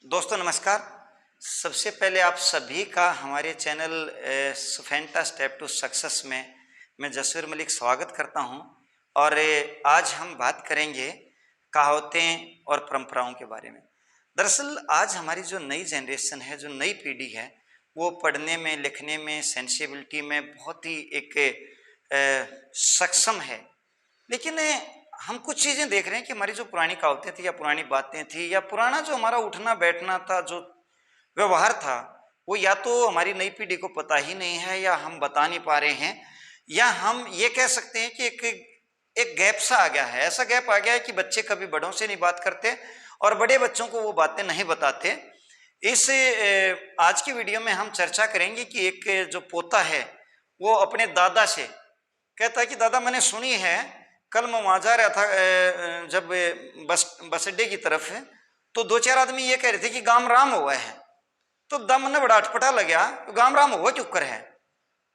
दोस्तों नमस्कार। सबसे पहले आप सभी का हमारे channel Fanta step to success में मैं जसवीर मलिक स्वागत करता हूं। और आज हम बात करेंगे कहावतें और परंपराओं के बारे में। दरअसल आज हमारी जो नई जनरेशन है, जो नई पीढ़ी है, वो पढ़ने में, लिखने में, सेंसिबिलिटी में बहुत ही एक सक्षम है। लेकिन हम कुछ चीज़ें देख रहे हैं कि हमारी जो पुरानी कहावतें थी या पुरानी बातें थी या पुराना जो हमारा उठना बैठना था, जो व्यवहार था, वो या तो हमारी नई पीढ़ी को पता ही नहीं है या हम बता नहीं पा रहे हैं, या हम ये कह सकते हैं कि एक गैप सा आ गया है। ऐसा गैप आ गया है कि बच्चे कभी बड़ों से नहीं बात करते और बड़े बच्चों को वो बातें नहीं बताते। इस आज की वीडियो में हम चर्चा करेंगे कि एक जो पोता है वो अपने दादा से कहता है कि दादा मैंने सुनी है, कल मैं वहां जा रहा था जब बस अड्डे की तरफ, तो दो चार आदमी ये कह रहे थे कि गाम राम हुआ है। तो दम ने बड़ा अटपटा लग गया, तो गाम राम हुआ क्यों कर है।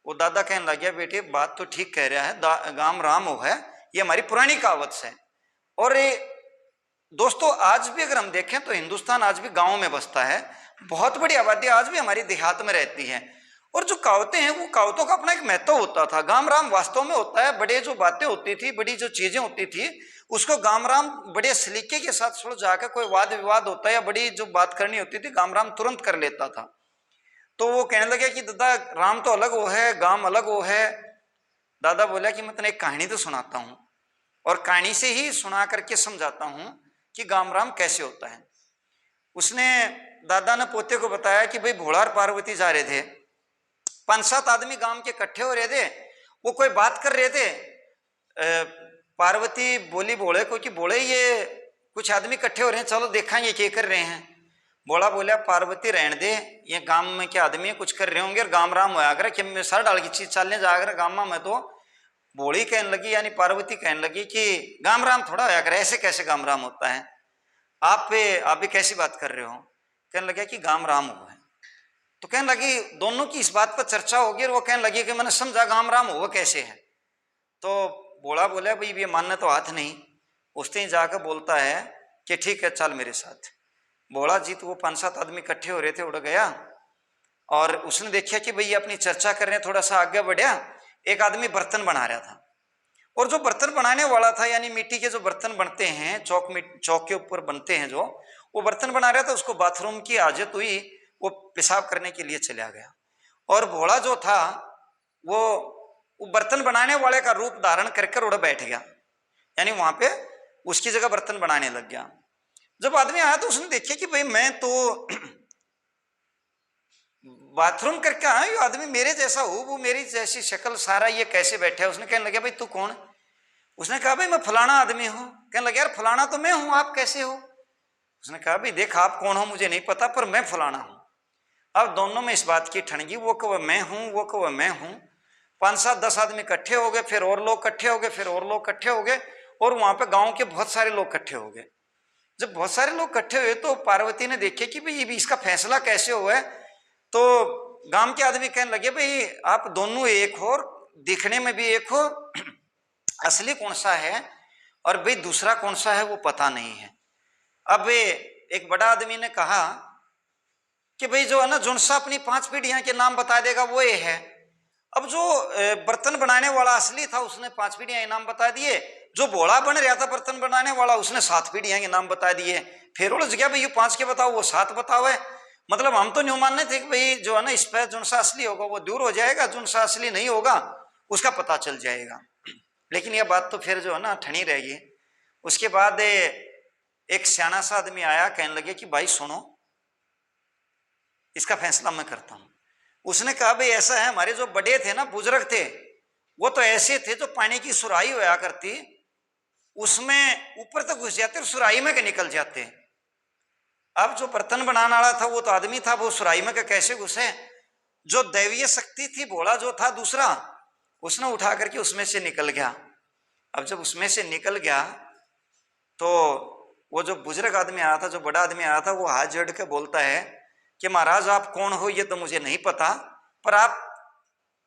वो दादा कहने लग गया, बेटे बात तो ठीक कह रहा है, गाम राम हो है, ये हमारी पुरानी कहावत है। और दोस्तों आज भी अगर हम देखें तो हिंदुस्तान आज भी गाँव में बसता है, बहुत बड़ी आबादी आज भी हमारी देहात में रहती है। और जो कहावतें हैं वो कहावतों का अपना एक महत्व होता था। गाम राम वास्तव में होता है, बड़े जो बातें होती थी, बड़ी जो चीजें होती थी, उसको गाम राम बड़े सलीके के साथ सुलझा के, कोई वाद विवाद होता है या बड़ी जो बात करनी होती थी, गाम राम तुरंत कर लेता था। तो वो कहने लगे कि दादा राम तो अलग वो है, गांव अलग वो है। दादा बोला कि मैं तुम्हें एक कहानी तो सुनाता हूँ और कहानी से ही सुना करके समझाता हूँ कि गाम राम कैसे होता है। उसने दादा ने पोते को बताया कि भाई भोला और पार्वती जा रहे थे, 5-7 आदमी गांव के इकट्ठे हो रहे थे, वो कोई बात कर रहे थे। पार्वती बोली भोले को कि भोले ये कुछ आदमी इकट्ठे हो रहे हैं, चलो देखेंगे क्या कर रहे हैं। भोला बोला पार्वती रहने दे, ये गांव में क्या आदमी कुछ कर रहे होंगे और गांव राम होया कर, कि मैं सर डाल की चीज चलने जाकर गांव में। तो भोली कहने लगी, यानी पार्वती कहने लगी कि गांव राम थोड़ा होया कर, ऐसे कैसे गांव राम होता है, आप भी कैसी बात कर रहे हो। कहने लगे कि गांव राम हुआ है। तो कहने लगी, दोनों की इस बात पर चर्चा होगी और वो कहने लगी कि मैंने समझा गांव राम हुआ कैसे है। तो भोला बोला भाई ये मानने तो हाथ नहीं। उसने ही जाकर बोलता है कि ठीक है चल मेरे साथ। भोला जी तो वो 5-7 आदमी इकट्ठे हो रहे थे, उड़ गया और उसने देखा कि भाई ये अपनी चर्चा कर रहे हैं, थोड़ा सा आगे बढ़ा। एक आदमी बर्तन बना रहा था और जो बर्तन बनाने वाला था, यानी मिट्टी के जो बर्तन बनते हैं, चौक के ऊपर बनते हैं, जो वो बर्तन बना रहा था, उसको बाथरूम की हाजत हुई, वो पेशाब करने के लिए चला गया। और भोला जो था वो बर्तन बनाने वाले का रूप धारण करके उड़ बैठ गया, यानी वहां पे उसकी जगह बर्तन बनाने लग गया। जब आदमी आया तो उसने देखा कि भाई मैं तो बाथरूम करके आया, ये आदमी मेरे जैसा हो, वो मेरी जैसी शक्ल, सारा ये कैसे बैठा है। उसने कहने लगे भाई तू कौन। उसने कहा भाई मैं फलाना आदमी हूं। कहने लगे यार फलाना तो मैं हूं, आप कैसे हो। उसने कहा भाई देख आप कौन हो मुझे नहीं पता, पर मैं फलाना हूं। अब दोनों में इस बात की ठणगी, वो कहो मैं हूं, वो कहो मैं हूं। 5-7-10 आदमी इकट्ठे हो गए, फिर और लोग इकट्ठे हो गए, फिर और लोग इकट्ठे हो गए, और वहां पे गांव के बहुत सारे लोग इकट्ठे हो गए। जब बहुत सारे लोग इकट्ठे हुए तो पार्वती ने देखे कि भाई ये इसका फैसला कैसे हुआ है। तो गांव के आदमी कहने लगे भाई आप दोनों एक हो, दिखने में भी एक हो, असली कौन सा है और भाई दूसरा कौन सा है वो पता नहीं है। अब एक बड़ा आदमी ने कहा कि भाई जो है ना, जुनसा अपनी 5 पीढ़ियां के नाम बता देगा वो ये है। अब जो बर्तन बनाने वाला असली था उसने 5 पीढ़ियां के नाम बता दिए, जो भोला बन रहा था बर्तन बनाने वाला उसने 7 पीढ़ियां के नाम बता दिए। फिर उलझ गया भाई ये 5 के बताओ, वो 7 बताओ है। मतलब हम तो नहीं मानने थे कि भाई जो है ना इस पर जुनसा असली होगा वो दूर हो जाएगा, जुनसा असली नहीं होगा उसका पता चल जाएगा। लेकिन यह बात तो फिर जो है ना ठनी रहेगी। उसके बाद एक सियाना सा आदमी आया, कहने लगे कि भाई सुनो इसका फैसला मैं करता हूं। उसने कहा भाई ऐसा है, हमारे जो बड़े थे ना, बुजुर्ग थे, वो तो ऐसे थे जो पानी की सुराही होया करती, उसमें ऊपर तक घुस जाते और सुराही में के निकल जाते। अब जो बर्तन बनाने वाला था वो तो आदमी था, वो सुराही में के कैसे घुसे। जो दैवीय शक्ति थी, भोला जो था दूसरा, उसने उठा करके उसमें से निकल गया। अब जब उसमें से निकल गया तो वो जो बुजुर्ग आदमी आया था, जो बड़ा आदमी आया था, वो हाथ जोड़ के बोलता है कि महाराज आप कौन हो ये तो मुझे नहीं पता, पर आप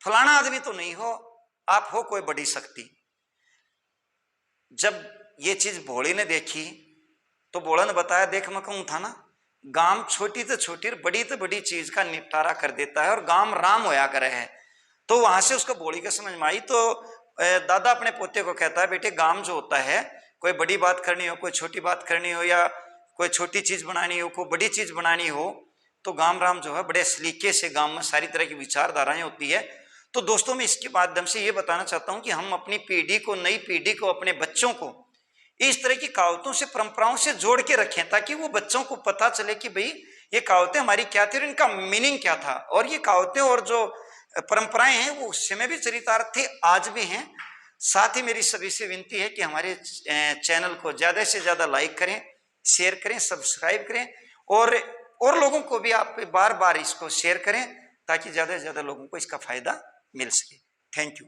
फलाना आदमी तो नहीं हो, आप हो कोई बड़ी शक्ति। जब ये चीज भोले ने देखी तो भोला ने बताया देख मैं कहूं था ना, गांव छोटी तो छोटी और बड़ी तो बड़ी चीज का निपटारा कर देता है और गांव राम होया करे है। तो वहां से उसको बोली का समझ में आई। तो दादा अपने पोते को कहता है, बेटे गांव जो होता है, कोई बड़ी बात करनी हो, कोई छोटी बात करनी हो, या कोई छोटी चीज बनानी हो, कोई बड़ी चीज बनानी हो, तो गांव राम जो है बड़े सलीके से गांव में सारी तरह की विचारधाराएं होती है। तो दोस्तों मैं इसके माध्यम से ये बताना चाहता हूं कि हम अपनी पीढ़ी को, नई पीढ़ी को, अपने बच्चों को इस तरह की कहावतों से, परंपराओं से जोड़ के रखें, ताकि वो बच्चों को पता चले कि भाई ये कहावतें हमारी क्या थी और इनका मीनिंग क्या था। और ये कहावतें और जो परंपराएं हैं वो उस समय भी चरितार्थ थे, आज भी हैं। साथ ही मेरी सभी से विनती है कि हमारे चैनल को ज्यादा से ज्यादा लाइक करें, शेयर करें, सब्सक्राइब करें, और लोगों को भी आप बार बार इसको शेयर करें, ताकि ज्यादा से ज्यादा लोगों को इसका फायदा मिल सके। Thank you.